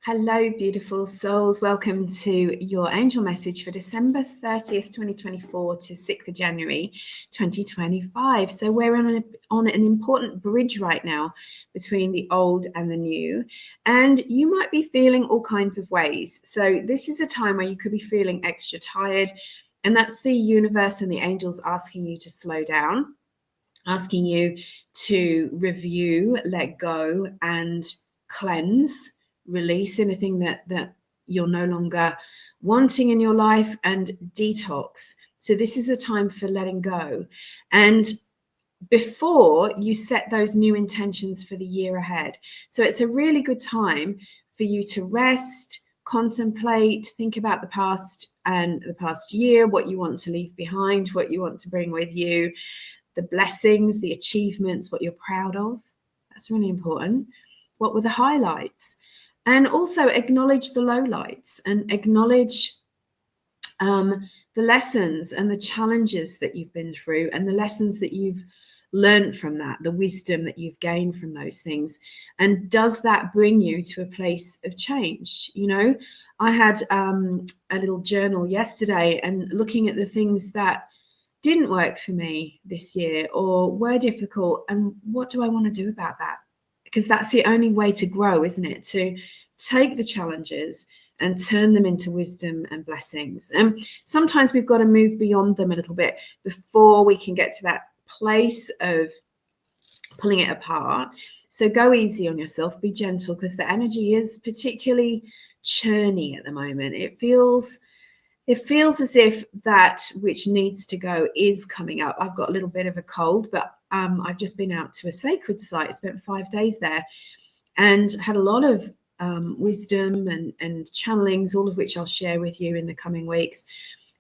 Hello, beautiful souls. Welcome to your angel message for December 30th, 2024 to 6th of January, 2025. So we're on an important bridge right now between the old and the new, and you might be feeling all kinds of ways. So this is a time where you could be feeling extra tired, and that's the universe and the angels asking you to slow down, asking you to review, let go, and cleanse. Release anything that you're no longer wanting in your life and detox. So this is a time for letting go. And before you set those new intentions for the year ahead. So it's a really good time for you to rest, contemplate, think about the past and the past year, what you want to leave behind, what you want to bring with you, the blessings, the achievements, what you're proud of. That's really important. What were the highlights? And also acknowledge the lowlights and acknowledge the lessons and the challenges that you've been through and the lessons that you've learned from that, the wisdom that you've gained from those things. And does that bring you to a place of change? You know, I had a little journal yesterday and looking at the things that didn't work for me this year or were difficult, and what do I want to do about that? Because that's the only way to grow, isn't it? To take the challenges and turn them into wisdom and blessings. And sometimes we've got to move beyond them a little bit before we can get to that place of pulling it apart. So go easy on yourself, be gentle, because the energy is particularly churny at the moment. It feels as if that which needs to go is coming up. I've got a little bit of a cold, but I've just been out to a sacred site, spent 5 days there, and had a lot of wisdom and channelings, all of which I'll share with you in the coming weeks,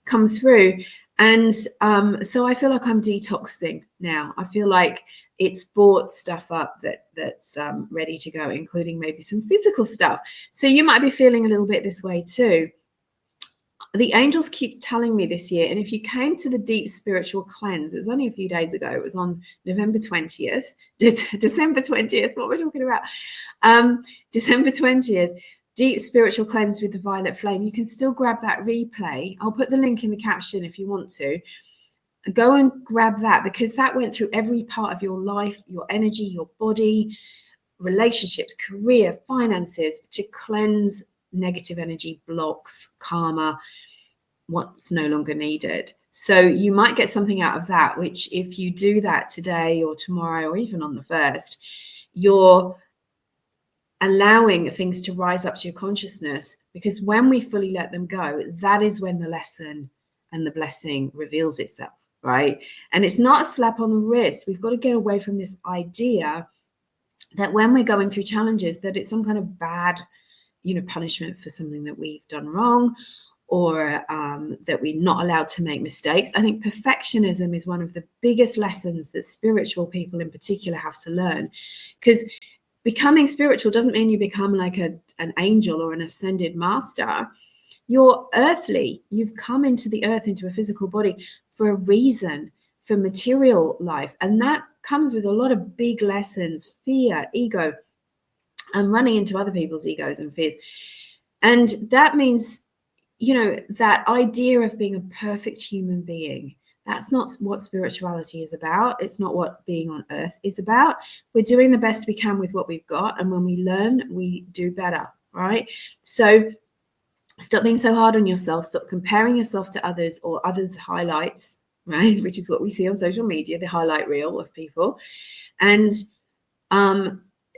come through. And so I feel like I'm detoxing now. I feel like it's brought stuff up that's ready to go, including maybe some physical stuff. So you might be feeling a little bit this way too. The angels keep telling me this year, and if you came to the deep spiritual cleanse, it was only a few days ago, it was on November 20th, December 20th, what we're talking about, December 20th, deep spiritual cleanse with the violet flame. You can still grab that replay. I'll put the link in the caption if you want to. Go and grab that, because that went through every part of your life, your energy, your body, relationships, career, finances, to cleanse negative energy, blocks, karma, what's no longer needed. So you might get something out of that, which if you do that today or tomorrow or even on the 1st, you're allowing things to rise up to your consciousness, because when we fully let them go, that is when the lesson and the blessing reveals itself, right? And it's not a slap on the wrist. We've got to get away from this idea that when we're going through challenges, that it's some kind of bad, punishment for something that we've done wrong, or that we're not allowed to make mistakes. I think perfectionism is one of the biggest lessons that spiritual people in particular have to learn, because becoming spiritual doesn't mean you become like an angel or an ascended master. You're earthly. You've come into the earth, into a physical body for a reason, for material life. And that comes with a lot of big lessons, fear, ego, and running into other people's egos and fears. And that means, that idea of being a perfect human being, that's not what spirituality is about. It's not what being on earth is about. We're doing the best we can with what we've got. And when we learn, we do better, right? So stop being so hard on yourself. Stop comparing yourself to others or others' highlights, right? Which is what we see on social media, the highlight reel of people. And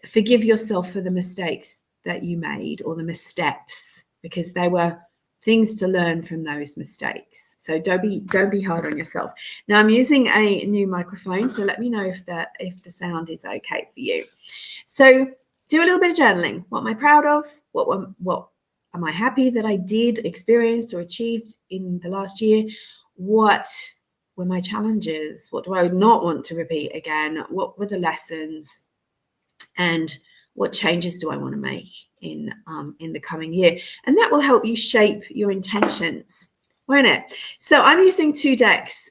forgive yourself for the mistakes that you made, or the missteps, because they were things to learn from those mistakes. So don't be hard on yourself. Now I'm using a new microphone, so let me know if the sound is okay for you. So do a little bit of journaling. What am I proud of? What am I happy that I did, experienced, or achieved in the last year? What were my challenges? What do I not want to repeat again? What were the lessons? And what changes do I want to make in the coming year? And that will help you shape your intentions, won't it? So I'm using 2 decks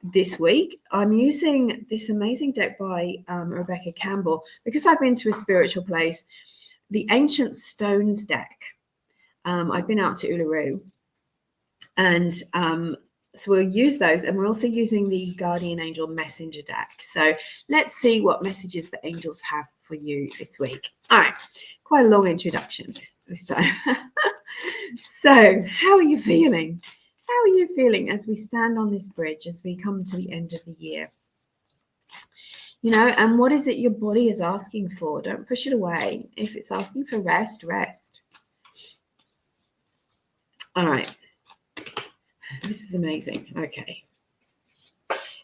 this week. I'm using this amazing deck by Rebecca Campbell, because I've been to a spiritual place the Ancient Stones deck. I've been out to Uluru, and so we'll use those, and we're also using the Guardian Angel Messenger deck. So let's see what messages the angels have for you this week. All right, quite a long introduction this time. So how are you feeling? How are you feeling as we stand on this bridge, as we come to the end of the year? You know, and what is it your body is asking for? Don't push it away. If it's asking for rest, rest. All right. This is amazing. Okay.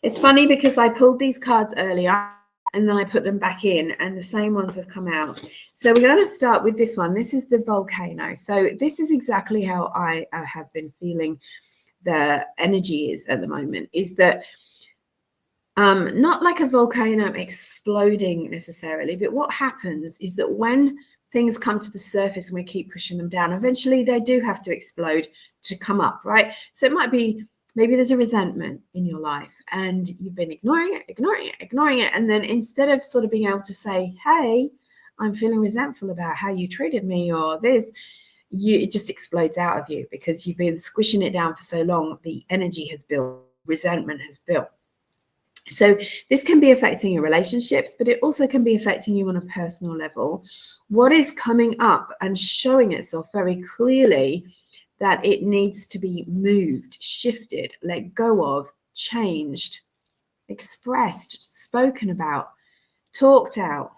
It's funny because I pulled these cards earlier and then I put them back in and the same ones have come out. So we're going to start with this one. This is the volcano. So this is exactly how I have been feeling the energy is at the moment, is that not like a volcano exploding necessarily, but what happens is that when things come to the surface and we keep pushing them down, eventually they do have to explode to come up, right? So it might be, maybe there's a resentment in your life and you've been ignoring it. And then instead of sort of being able to say, hey, I'm feeling resentful about how you treated me or this, it just explodes out of you because you've been squishing it down for so long. The energy has built, resentment has built. So this can be affecting your relationships, but it also can be affecting you on a personal level. What is coming up and showing itself very clearly that it needs to be moved, shifted, let go of, changed, expressed, spoken about, talked out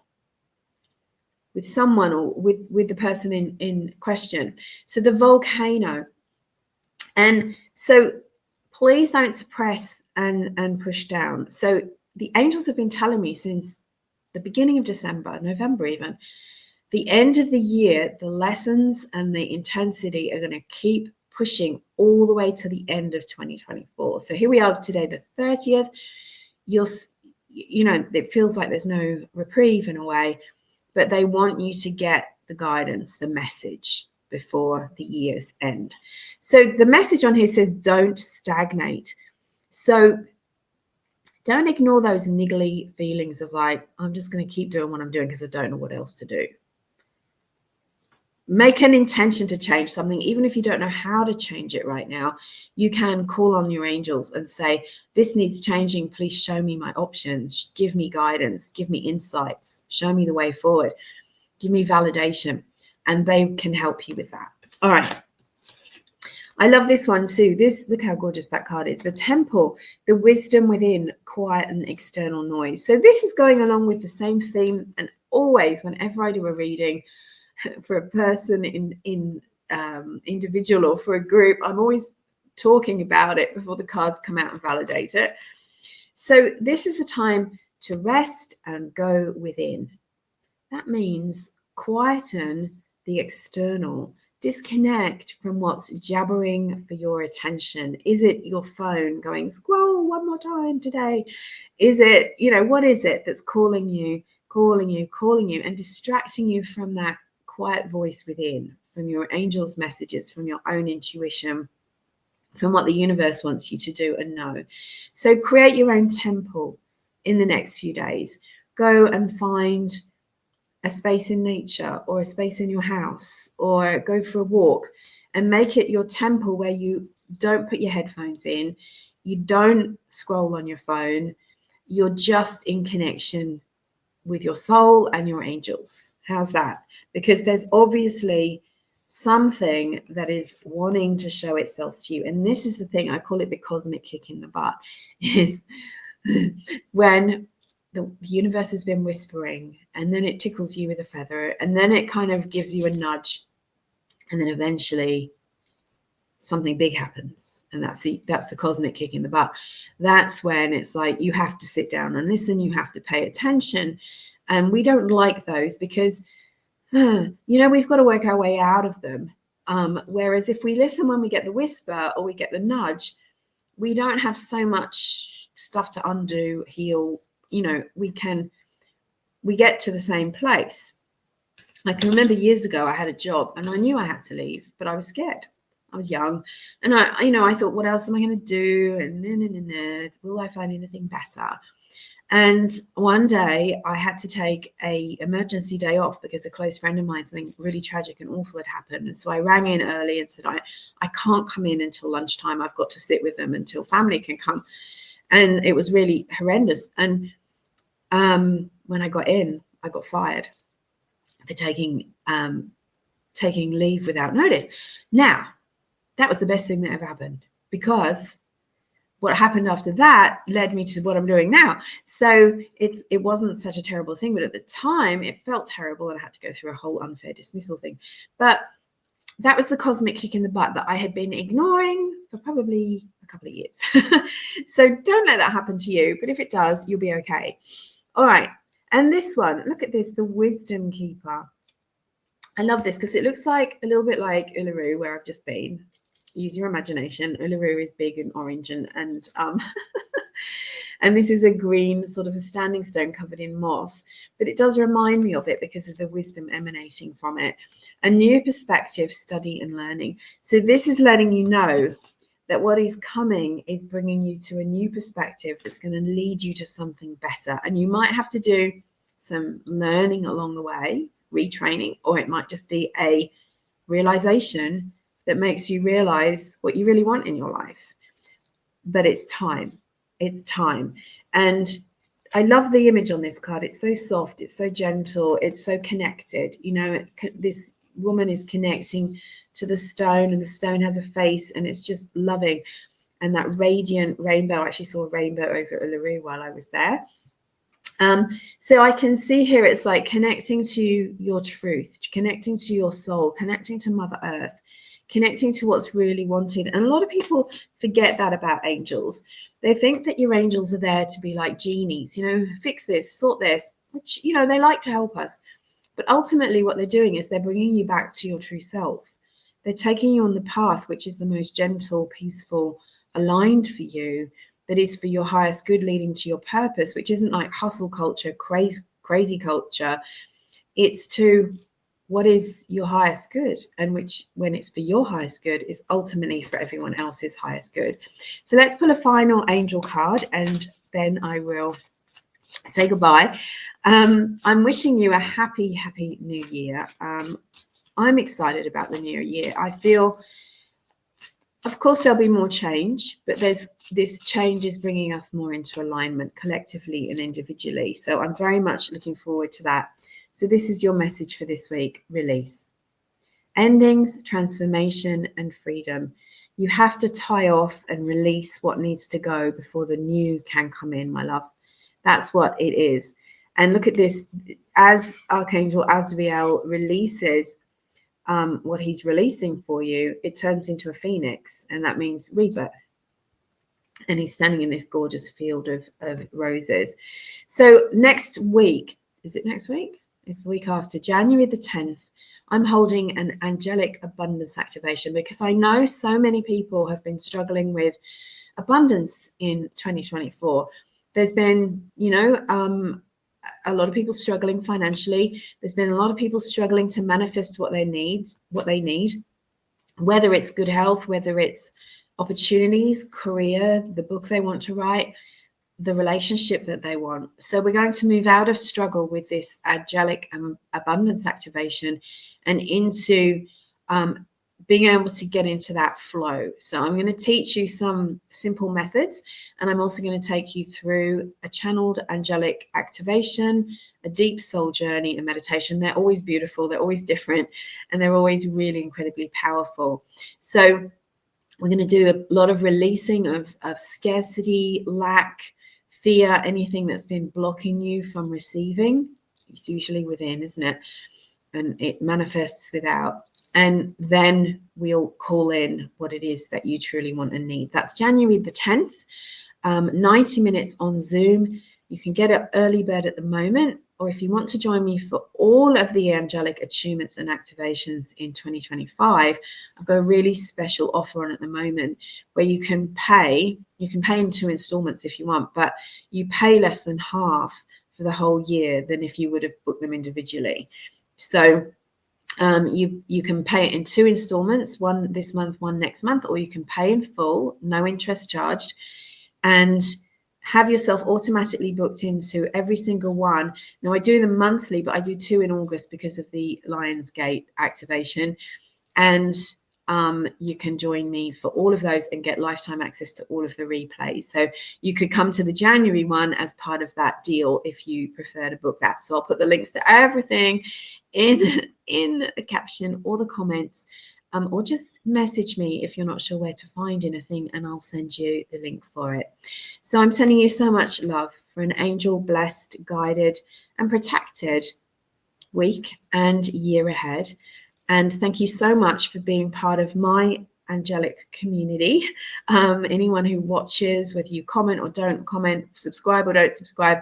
with someone or with the person in question. So the volcano. And so please don't suppress and push down. So the angels have been telling me since the beginning of December, November even, the end of the year, the lessons and the intensity are going to keep pushing all the way to the end of 2024. So here we are today, the 30th. You know, it feels like there's no reprieve in a way, but they want you to get the guidance, the message before the year's end. So the message on here says, don't stagnate. So don't ignore those niggly feelings of like, I'm just going to keep doing what I'm doing because I don't know what else to do. Make an intention to change something, even if you don't know how to change it right now. You can call on your angels and say, this needs changing. Please show me my options. Give me guidance. Give me insights. Show me the way forward. Give me validation. And they can help you with that. All right. I love this one too. Look how gorgeous that card is. The Temple, the wisdom within, quiet and external noise. So this is going along with the same theme. And always, whenever I do a reading, for a person in individual or for a group, I'm always talking about it before the cards come out and validate it. So this is the time to rest and go within. That means quieten the external, disconnect from what's jabbering for your attention. Is it your phone going, scroll one more time today? Is it, you know, what is it that's calling you and distracting you from that quiet voice within, from your angels' messages, from your own intuition, from what the universe wants you to do and know? So create your own temple in the next few days. Go and find a space in nature or a space in your house, or go for a walk and make it your temple where you don't put your headphones in, you don't scroll on your phone, you're just in connection with your soul and your angels. How's that? Because there's obviously something that is wanting to show itself to you. And this is the thing, I call it the cosmic kick in the butt, is when the universe has been whispering and then it tickles you with a feather and then it kind of gives you a nudge and then eventually something big happens. And that's the cosmic kick in the butt. That's when it's like you have to sit down and listen, you have to pay attention. And we don't like those because, you know, we've got to work our way out of them. Whereas if we listen when we get the whisper or we get the nudge, we don't have so much stuff to undo, heal. You know, we get to the same place. I can remember years ago, I had a job and I knew I had to leave, but I was scared. I was young and I thought, what else am I going to do? And will I find anything better? And one day I had to take a emergency day off because a close friend of mine, something really tragic and awful had happened. And so I rang in early and said, I can't come in until lunchtime. I've got to sit with them until family can come. And it was really horrendous. And when I got in, I got fired for taking leave without notice. Now, that was the best thing that ever happened, because what happened after that led me to what I'm doing now. So it wasn't such a terrible thing, but at the time it felt terrible and I had to go through a whole unfair dismissal thing. But that was the cosmic kick in the butt that I had been ignoring for probably a couple of years. So don't let that happen to you, but if it does, you'll be okay. All right. And this one, look at this, the Wisdom Keeper. I love this because it looks like a little bit like Uluru, where I've just been. Use your imagination. Uluru is big and orange, and and this is a green sort of a standing stone covered in moss, but it does remind me of it because of the wisdom emanating from it. A new perspective, study and learning. So this is letting you know that what is coming is bringing you to a new perspective that's going to lead you to something better. And you might have to do some learning along the way, retraining, or it might just be a realization that makes you realize what you really want in your life. But it's time. It's time. And I love the image on this card. It's so soft. It's so gentle. It's so connected. You know, this woman is connecting to the stone, and the stone has a face, and it's just loving. And that radiant rainbow, I actually saw a rainbow over Uluru while I was there. So I can see here it's like connecting to your truth, connecting to your soul, connecting to Mother Earth, connecting to what's really wanted. And a lot of people forget that about angels. They think that your angels are there to be like genies, you know, fix this, sort this, which, you know, they like to help us. But ultimately what they're doing is they're bringing you back to your true self. They're taking you on the path which is the most gentle, peaceful, aligned for you, that is for your highest good, leading to your purpose, which isn't like hustle culture, crazy culture. It's to what is your highest good, and which, when it's for your highest good, is ultimately for everyone else's highest good. So let's pull a final angel card, and then I will say goodbye. I'm wishing you a happy new year. I'm excited about the new year. I feel, of course, there'll be more change, but this change is bringing us more into alignment collectively and individually. So I'm very much looking forward to that. So this is your message for this week: release. Endings, transformation, and freedom. You have to tie off and release what needs to go before the new can come in, my love. That's what it is. And look at this. As Archangel Azrael releases what he's releasing for you, it turns into a phoenix, and that means rebirth. And he's standing in this gorgeous field of roses. So next week, is it next week? It's the week after, January the 10th, I'm holding an angelic abundance activation, because I know so many people have been struggling with abundance in 2024. There's been, you know, a lot of people struggling financially. There's been a lot of people struggling to manifest what they need, whether it's good health, whether it's opportunities, career, the book they want to write, the relationship that they want. So we're going to move out of struggle with this angelic abundance activation and into being able to get into that flow. So I'm going to teach you some simple methods, and I'm also going to take you through a channeled angelic activation, a deep soul journey, and meditation. They're always beautiful, they're always different, and they're always really incredibly powerful. So we're going to do a lot of releasing of scarcity, lack, fear, anything that's been blocking you from receiving. It's usually within, isn't it? And it manifests without. And then we'll call in what it is that you truly want and need. That's January the 10th, 90 minutes on Zoom. You can get an early bird at the moment, or if you want to join me for all of the angelic attunements and activations in 2025, I've got a really special offer on at the moment where you can pay in 2 installments if you want, but you pay less than half for the whole year than if you would have booked them individually. So you can pay it in 2 installments, one this month, one next month, or you can pay in full, no interest charged, and have yourself automatically booked into every single one. Now, I do them monthly, but I do 2 in August because of the Lionsgate activation. And you can join me for all of those and get lifetime access to all of the replays. So you could come to the January one as part of that deal if you prefer to book that. So I'll put the links to everything in the caption or the comments, or just message me if you're not sure where to find anything, and I'll send you the link for it. So I'm sending you so much love for an angel blessed, guided, and protected week and year ahead. And thank you so much for being part of my angelic community. Anyone who watches, whether you comment or don't comment, subscribe or don't subscribe,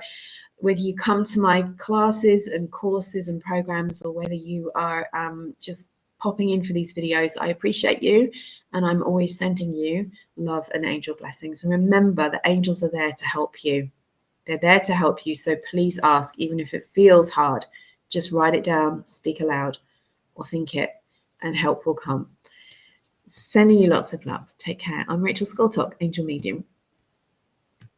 whether you come to my classes and courses and programs, or whether you are just popping in for these videos, I appreciate you. And I'm always sending you love and angel blessings. And remember, the angels are there to help you. They're there to help you. So please ask, even if it feels hard, just write it down, speak aloud, or think it, and help will come. Sending you lots of love. Take care. I'm Rachel Scoltock, Angel Medium.